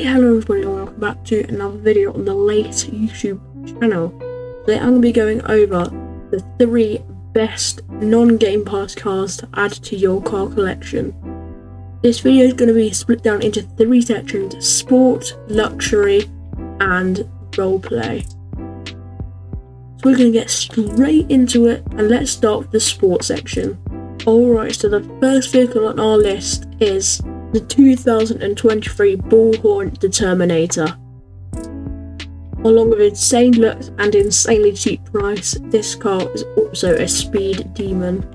Hello everybody and welcome back to another video on the latest YouTube channel. Today I'm going to be going over the 3 best non-Game Pass cars to add to your car collection. This video is going to be split down into 3 sections: sport, luxury and roleplay. So we're going to get straight into it, and let's start with the sport section. Alright, so the first vehicle on our list is the 2023 𝓢𝓸𝓬𝓲𝓪𝓵𝓼. Along with insane looks and insanely cheap price, this car is also a speed demon.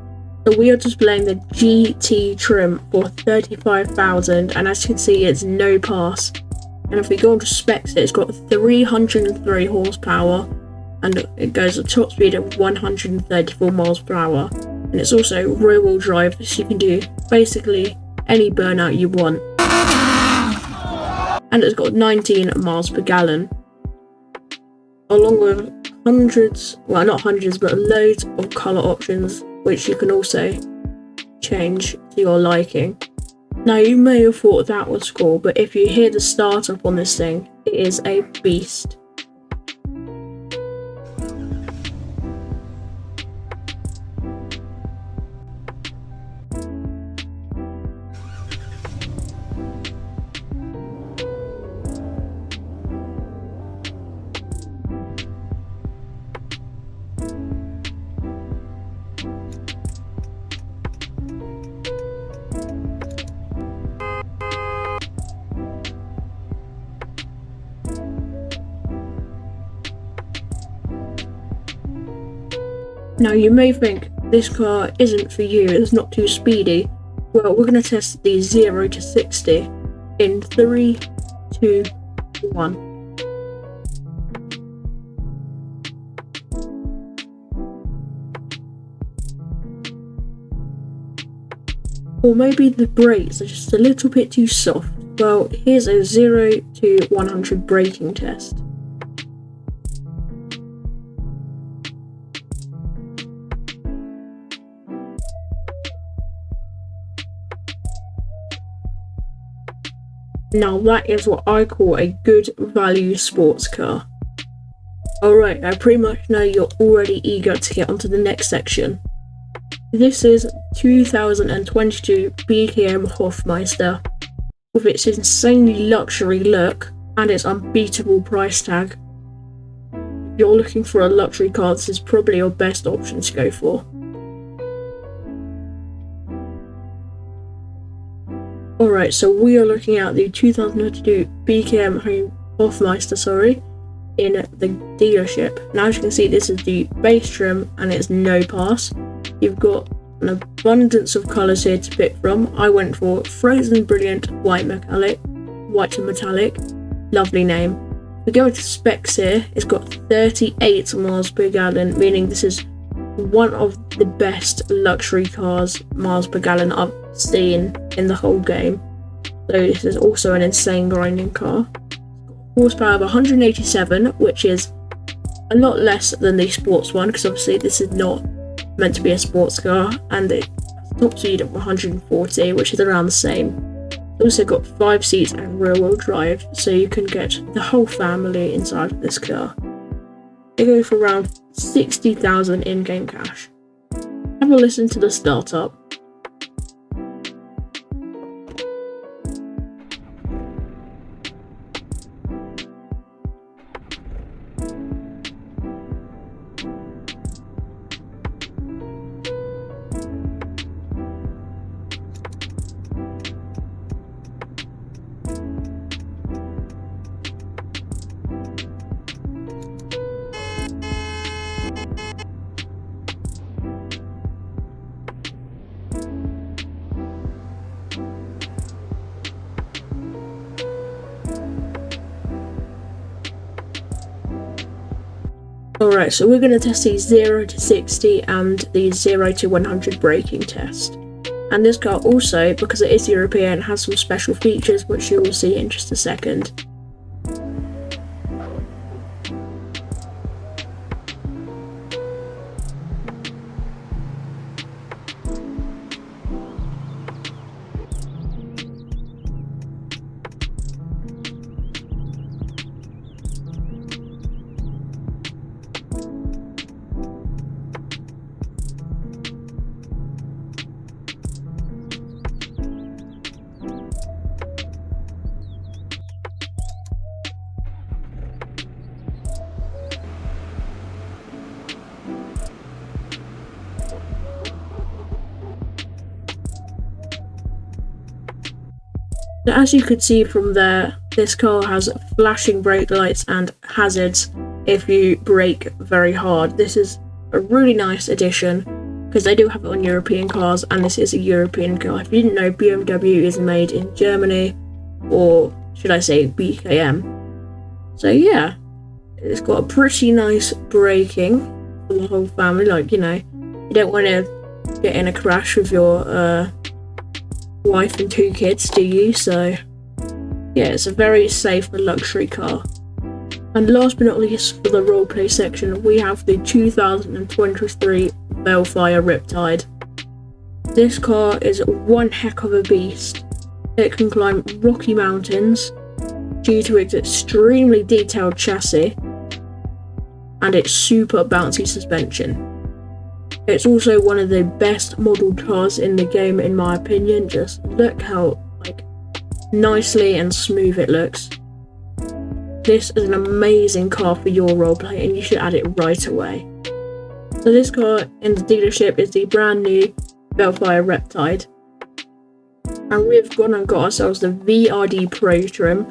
So we are displaying the GT trim for 35,000, and as you can see it's no pass. And if we go on to specs, it's got 303 horsepower and it goes at top speed at 134 miles per hour. And it's also rear wheel drive, so you can do basically any burnout you want. And it's got 19 miles per gallon. Along with hundreds, well not hundreds, but loads of colour options, which you can also change to your liking. Now you may have thought that was cool, but if you hear the startup on this thing, it is a beast. Now you may think this car isn't for you, it's not too speedy. Well, we're going to test the 0 to 60 in 3, 2, 1. Or maybe the brakes are just a little bit too soft. Well, here's a 0 to 100 braking test. Now that is what I call a good value sports car. Alright, I pretty much know you're already eager to get onto the next section. This is 2022 BKM Hofmeister. With its insanely luxury look and its unbeatable price tag. If you're looking for a luxury car, this is probably your best option to go for. Alright, so we are looking at the 2022 BKM Hofmeister, in the dealership. Now as you can see, this is the base trim and it's no pass. You've got an abundance of colours here to pick from. I went for Frozen Brilliant White and Metallic, lovely name. We go into specs here, it's got 38 miles per gallon, meaning this is one of the best luxury cars miles per gallon I've seen in the whole game. So this is also an insane grinding car. Horsepower of 187, which is a lot less than the sports one, because obviously this is not meant to be a sports car, and it has top speed of 140, which is around the same. It's also got 5 seats and rear wheel drive, so you can get the whole family inside of this car. They go for around 60,000 in-game cash. Have a listen to the startup. Alright, so we're going to test the 0 to 60 and the 0 to 100 braking test. And this car also, because it is European, has some special features which you will see in just a second. So as you could see from there, this car has flashing brake lights and hazards if you brake very hard. This is a really nice addition because they do have it on European cars, and this is a European car. If you didn't know, BMW is made in Germany, or should I say BKM. So yeah, it's got a pretty nice braking for the whole family. Like, you know, you don't want to get in a crash with your wife and 2 kids, do you? So yeah, it's a very safe and luxury car. And last but not least, for the roleplay section, we have the 2023 Bellfire Riptide. This car is one heck of a beast. It can climb rocky mountains due to its extremely detailed chassis and its super bouncy suspension. It's also one of the best modelled cars in the game, in my opinion. Just look how nicely and smooth it looks. This is an amazing car for your roleplay, and you should add it right away. So this car in the dealership is the brand new Bellfire Riptide, and we've gone and got ourselves the VRD Pro trim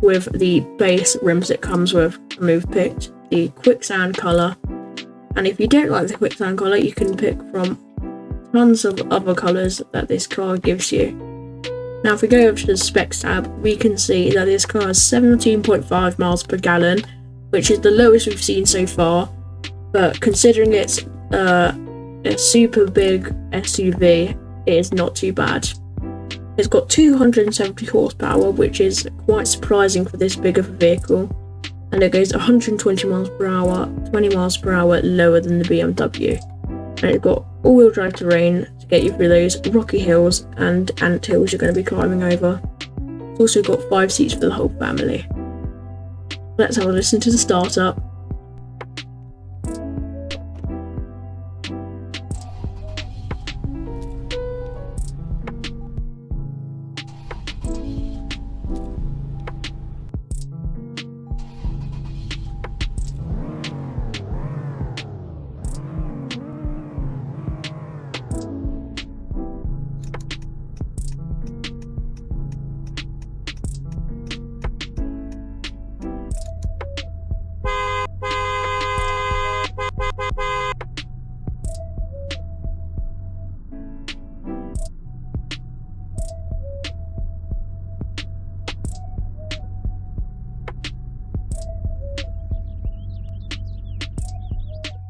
with the base rims it comes with, and we've picked the quicksand colour. And if you don't like the quicksand colour, you can pick from tons of other colours that this car gives you. Now if we go over to the specs tab, we can see that this car has 17.5 miles per gallon, which is the lowest we've seen so far, but considering it's a super big SUV, it is not too bad. It's got 270 horsepower, which is quite surprising for this big of a vehicle, and it goes 120 miles per hour, 20 miles per hour lower than the BMW. And it's got all-wheel drive terrain to get you through those rocky hills and ant hills you're going to be climbing over. It's also got 5 seats for the whole family. Let's have a listen to the startup.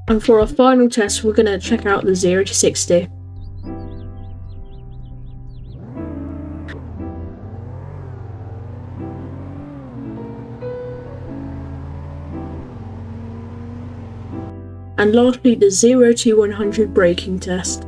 And for our final test, we're going to check out the 0 to 60. And lastly, the 0 to 100 braking test.